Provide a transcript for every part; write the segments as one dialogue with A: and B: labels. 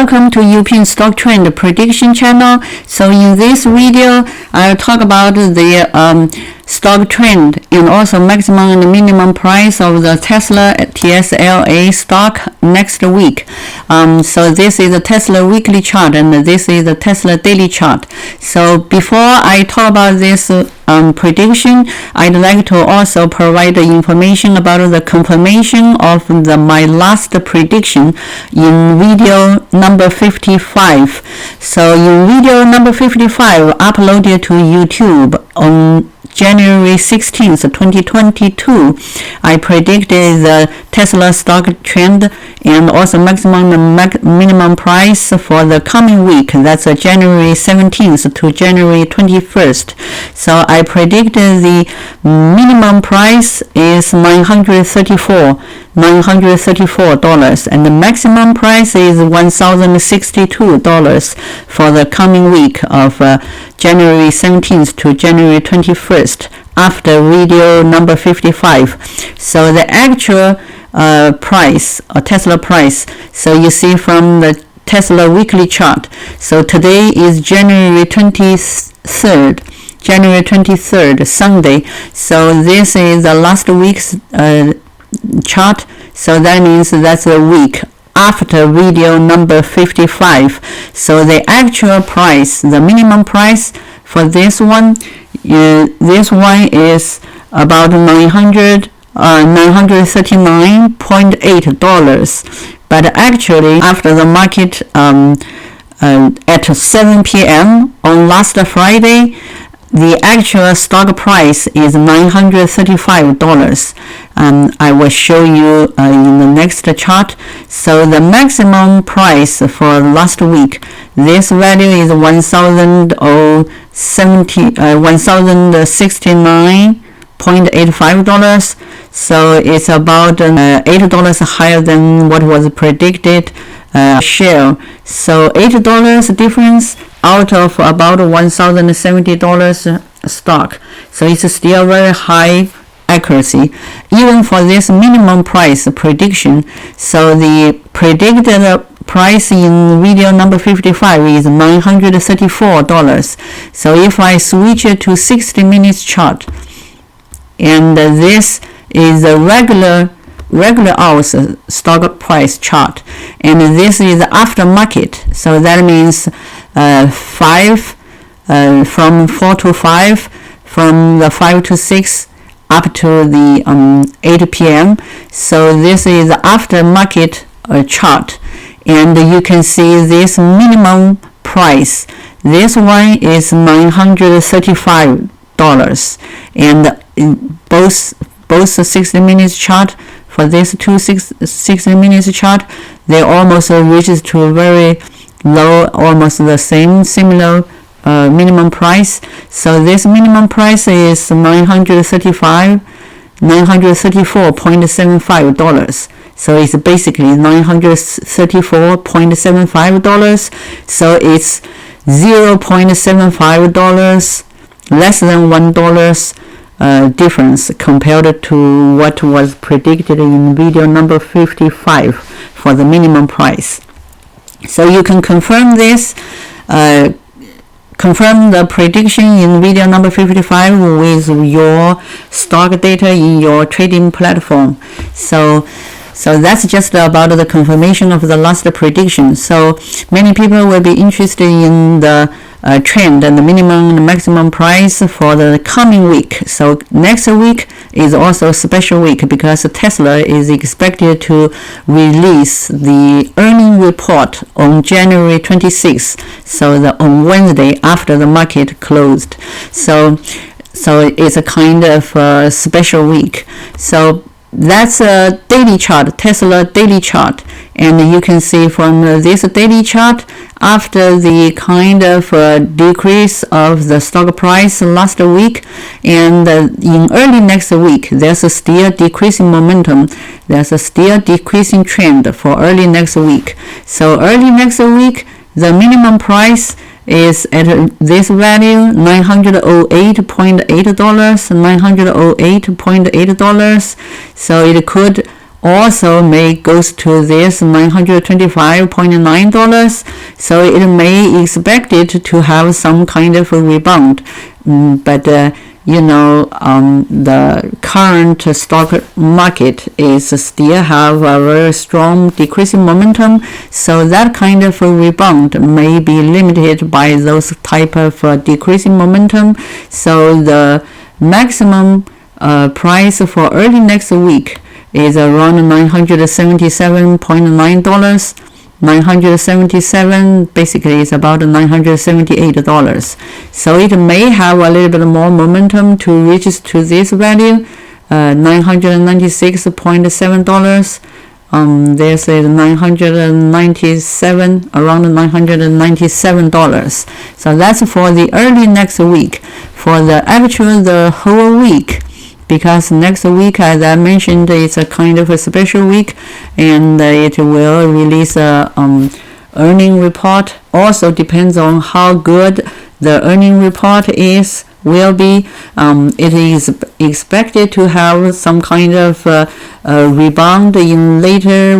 A: Welcome to European Stock Trend Prediction channel. So in this video, I'll talk about the stock trend and also maximum and minimum price of the Tesla TSLA stock next week. So this is the Tesla weekly chart and this is the Tesla daily chart. So before I talk about this prediction, I'd like to also provide the information about the confirmation of my last prediction in video number 55. So in video number 55 uploaded to YouTube on January 16th, 2022, I predicted the Tesla stock trend and also maximum and minimum price for the coming week. That's January 17th to January 21st. So I predicted the minimum price is $934 and the maximum price is $1,062 for the coming week of January 17th to January 21st after video number 55. So the actual price or Tesla price, so you see from the Tesla weekly chart. So today is January 23rd, Sunday. So this is the last week's chart. So that means that's a week after video number 55. So the actual price, the minimum price for this one is about $939.8. But actually, after the market at 7 p.m. on last Friday, the actual stock price is $935. I will show you in the next chart. So the maximum price for last week, this value is $1,069.85. So it's about $8 higher than what was predicted share. So $8 difference out of about $1,070 stock. So it's still very high accuracy even for this minimum price prediction. So the predicted price in video number 55 is $934. So if I switch it to 60 minutes chart, and this is a regular hours stock price chart, and this is after market. So that means from 4 to 5, from the 5 to 6 up to the 8 p.m. So this is after market chart, and you can see this minimum price. This one is $935, and both 60 minutes chart, for this 60 minutes chart, they almost reaches to a very low, almost the similar minimum price. So this minimum price is $934.75. So it's basically $934.75. So it's $0.75 less than $1 difference compared to what was predicted in video number 55 for the minimum price. So you can confirm this, confirm the prediction in video number 55 with your stock data in your trading platform. So that's just about the confirmation of the last prediction. So many people will be interested in the trend and the minimum and maximum price for the coming week. So next week is also a special week because Tesla is expected to release the earning report on January 26th. So on Wednesday after the market closed. So it's a kind of special week. So that's a daily chart, Tesla daily chart, and you can see from this daily chart, after the kind of decrease of the stock price last week, and in early next week, there's a still decreasing momentum. There's a still decreasing trend for early next week. So early next week, the minimum price is at this value, $908.8. So it could also may goes to this $925.9, so it may expect it to have some kind of a rebound, but the current stock market is still have a very strong decreasing momentum, so that kind of a rebound may be limited by those type of decreasing momentum. So the maximum price for early next week is around $977.9. 977 basically is about $978. So it may have a little bit more momentum to reach to this value, $996.7. This is 997, around $997. So that's for the early next week. For the actual, the whole week, because next week, as I mentioned, it's a kind of a special week, and it will release a earning report. Also depends on how good the earning report will be. It is expected to have some kind of rebound in later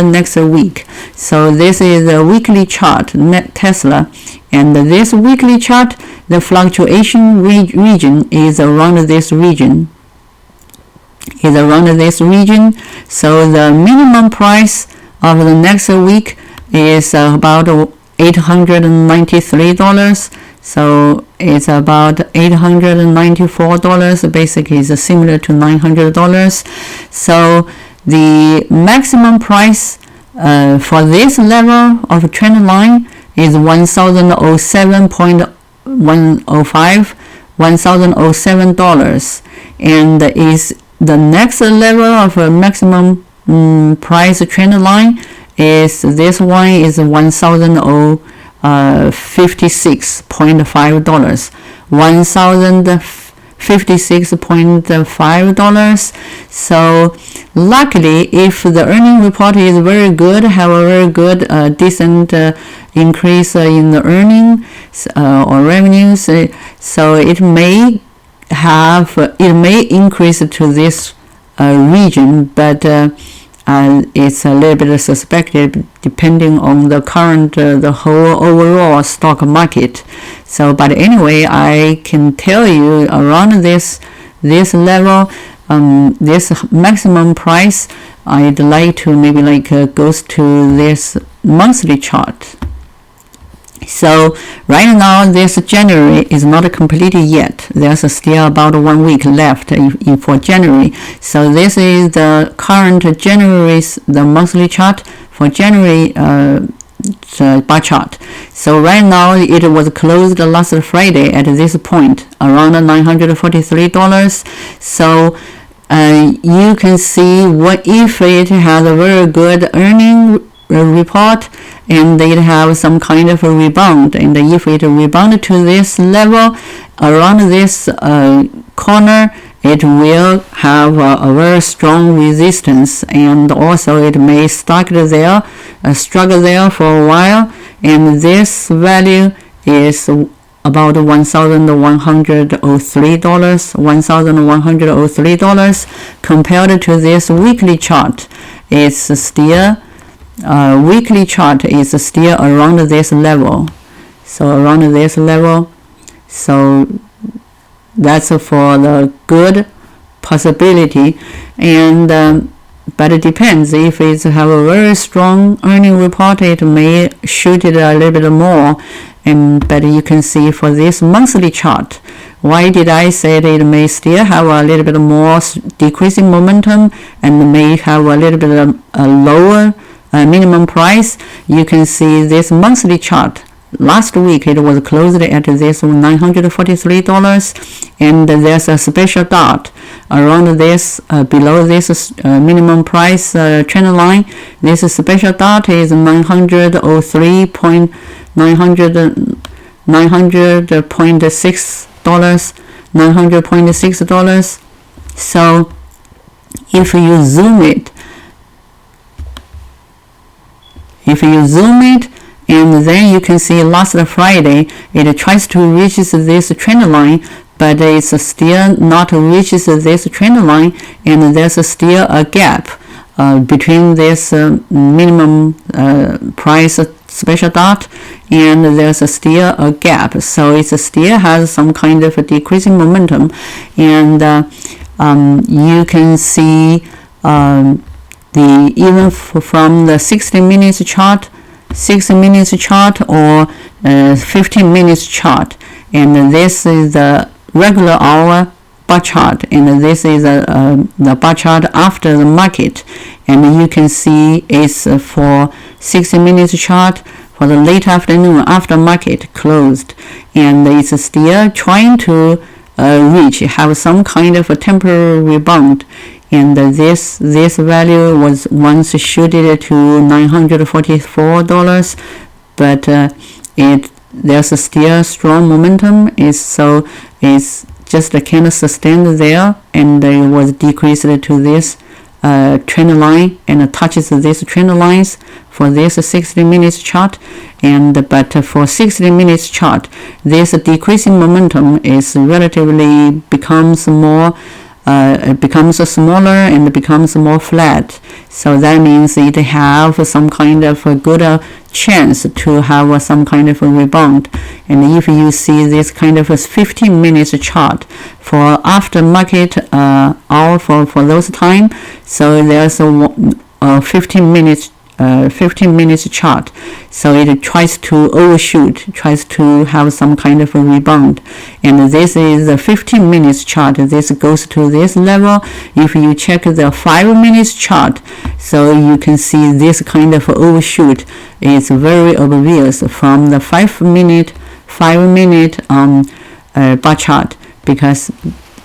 A: next week. So this is a weekly chart, net Tesla, and this weekly chart, the fluctuation region is around this region. So the minimum price of the next week is about $893. So it's about $894. Basically, it's similar to $900. So the maximum price for this level of trend line is $1,007.105, and is the next level of maximum price trend line is this one is $1,056.5, $1,056.5. So luckily, if the earning report is very good, have a very good decent increase in the earnings or revenues, so it may increase to this region, but it's a little bit suspected depending on the current the whole overall stock market. So but anyway, I can tell you around this level, this maximum price, I'd like to maybe goes to this monthly chart. So right now, this January is not completed yet. There's still about 1 week left for January. So this is the current January's the monthly chart for January bar chart. So right now it was closed last Friday at this point around $943. So you can see what if it has a very good earning report and it have some kind of a rebound, and if it rebound to this level around this corner, it will have a very strong resistance, and also it may struggle there for a while, and this value is about $1,103. Compared to this weekly chart, it's still weekly chart is still around this level. So that's for the good possibility, and but it depends. If it have a very strong earning report, it may shoot it a little bit more. But you can see for this monthly chart, why did I say that it may still have a little bit more decreasing momentum and may have a little bit of a lower minimum price? You can see this monthly chart. Last week it was closed at this $943, and there's a special dot around this below this minimum price trend line. This special dot is $906. So if you zoom it, and then you can see last Friday it tries to reach this trend line, but it's still not reaches this trend line, and there's still a gap between this minimum price special dot, and there's still a gap, so it still has some kind of a decreasing momentum, and you can see the even from the 60 minutes chart, 6 minutes chart, or 15 minutes chart, and this is the regular hour bar chart, and this is the bar chart after the market, and you can see it's for 60 minutes chart for the late afternoon after market closed, and it's still trying to have some kind of a temporary rebound, and this value was once shooted to $944, but there's still strong momentum, so it's just kind sustain there, and it was decreased to this trend line, and touches these trend lines for this 60 minutes chart, but for 60 minutes chart, this decreasing momentum is relatively becomes more it becomes smaller and becomes more flat, so that means it have some kind of a good chance to have some kind of a rebound. And if you see this kind of a 15 minutes chart for after market hour for those time, so there's a 15 minutes chart, so it tries to overshoot, tries to have some kind of a rebound, and this is the 15 minutes chart. This goes to this level. If you check the 5 minutes chart, so you can see this kind of overshoot is very obvious from the 5 minute bar chart, because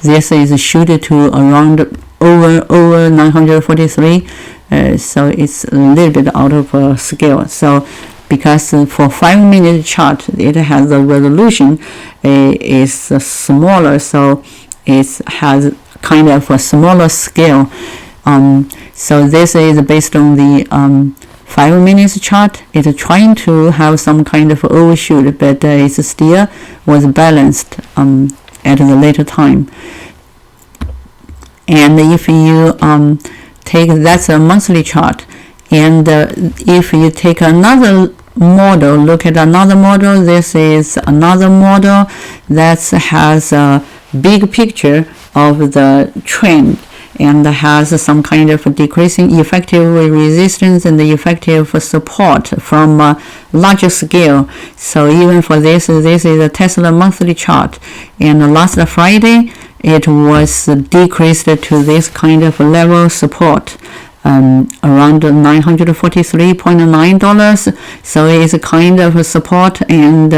A: this is shooted to around over 943. So it's a little bit out of scale. So because for 5 minute chart it has the resolution is smaller, so it has kind of a smaller scale. So this is based on the 5 minutes chart. It's trying to have some kind of overshoot, but it still was balanced at the later time. And if you that's a monthly chart, and if you take another model, look at another model, this is another model that has a big picture of the trend, and has some kind of decreasing effective resistance and the effective support from a larger scale. So even for this is a Tesla monthly chart, and last Friday it was decreased to this kind of level support around $943.9. so it's a kind of a support, and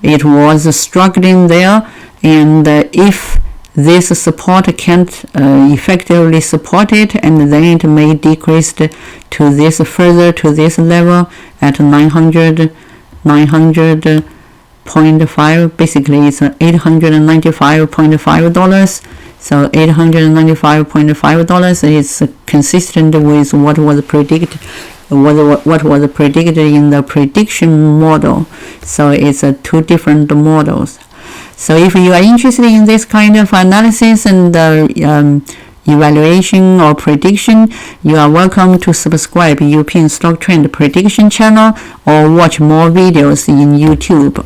A: it was struggling there, and if this support can't effectively support it, and then it may decrease to this further to this level at 900.5. basically it's $895.5. so $895.5 is consistent with what was predicted in the prediction model. So it's two different models. So if you are interested in this kind of analysis and evaluation or prediction, you are welcome to subscribe European Stock Trend Prediction channel or watch more videos in YouTube.